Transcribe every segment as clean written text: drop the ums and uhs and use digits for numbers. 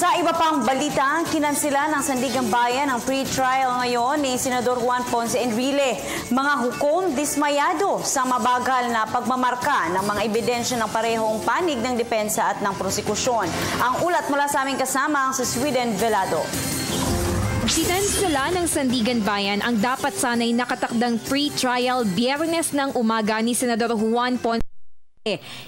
Sa iba pang balita, kinansila ng Sandigan Bayan ang pre-trial ngayon ni Senador Juan Ponce Enrile. Mga hukom dismayado sa mabagal na pagmamarka ng mga ebidensya ng parehong panig ng depensa at ng prosekusyon. Ang ulat mula sa aming kasama si Sweden Velado. Kinansela ng Sandigan Bayan ang dapat sanay nakatakdang pre-trial Biyernes ng umaga ni Senador Juan Ponce.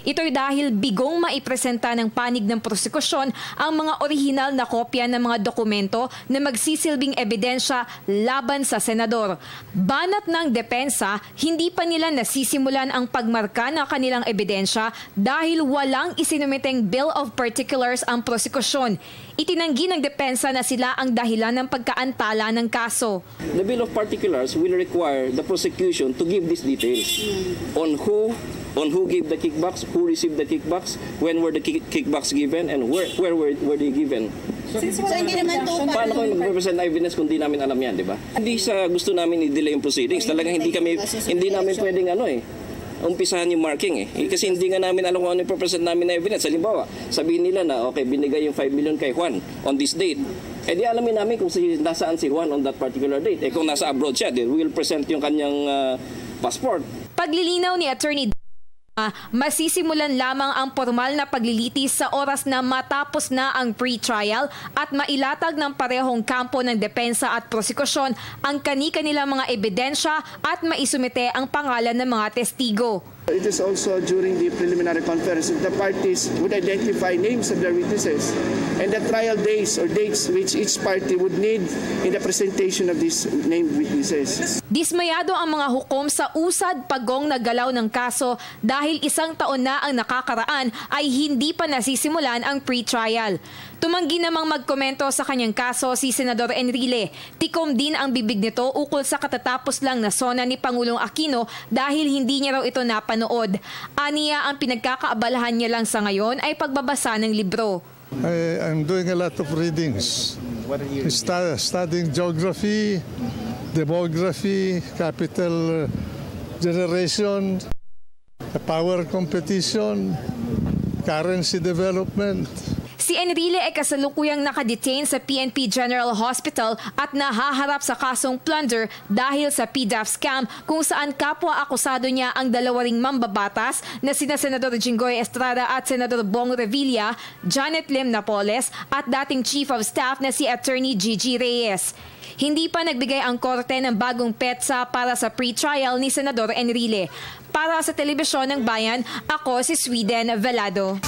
Ito'y dahil bigong maipresenta ng panig ng prosekusyon ang mga orihinal na kopya ng mga dokumento na magsisilbing ebidensya laban sa senador. Banat ng depensa, hindi pa nila nasisimulan ang pagmarka ng kanilang ebidensya dahil walang isinumiteng Bill of Particulars ang prosekusyon. Itinanggi ng depensa na sila ang dahilan ng pagkaantala ng kaso. The Bill of Particulars will require the prosecution to give these details on who gave the kickbacks, who received the kickbacks, when were the kickbacks given, and where were they given. So hindi naman ito paano kung nag-represent evidence kung di namin alam yan, di ba? Hindi sa gusto namin i-delay yung proceedings. Talagang hindi namin pwedeng umpisahan yung marking Kasi hindi nga namin alam kung ano yung represent namin na evidence. Halimbawa, sabihin nila na okay, binigay yung 5 million kay Juan on this date. Di alamin namin kung nasaan si Juan on that particular date. Kung nasa abroad siya, we will present yung kanyang passport. Paglilinaw ni Attorney masisimulan lamang ang formal na paglilitis sa oras na matapos na ang pre-trial at mailatag ng parehong kampo ng depensa at prosekusyon ang kani-kanilang mga ebidensya at maisumite ang pangalan ng mga testigo. It is also during the preliminary conference that the parties would identify names of their witnesses and the trial days or dates which each party would need in the presentation of these named witnesses. Dismayado ang mga hukom sa usad pagong na galaw ng kaso dahil isang taon na ang nakakaraan ay hindi pa nasisimulan ang pre-trial. Tumanggi namang magkomento sa kanyang kaso si Senador Enrile. Tikom din ang bibig nito ukol sa katatapos lang na sona ni Pangulong Aquino dahil hindi niya raw ito napanood. Aniya, ang pinagkakaabalahan niya lang sa ngayon ay pagbabasa ng libro. I'm doing a lot of readings. Studying geography, demography, capital generation, power competition, currency development. Si Enrile ay kasalukuyang nakadetain sa PNP General Hospital at nahaharap sa kasong plunder dahil sa PDAF scam kung saan kapwa-akusado niya ang dalawa ring mambabatas na sina Senador Jinggoy Estrada at Senador Bong Revilla, Janet Lim Napoles at dating Chief of Staff na si Attorney Gigi Reyes. Hindi pa nagbigay ang korte ng bagong petsa para sa pre-trial ni Senador Enrile. Para sa Telebisyon ng Bayan, ako si Sweden Velado.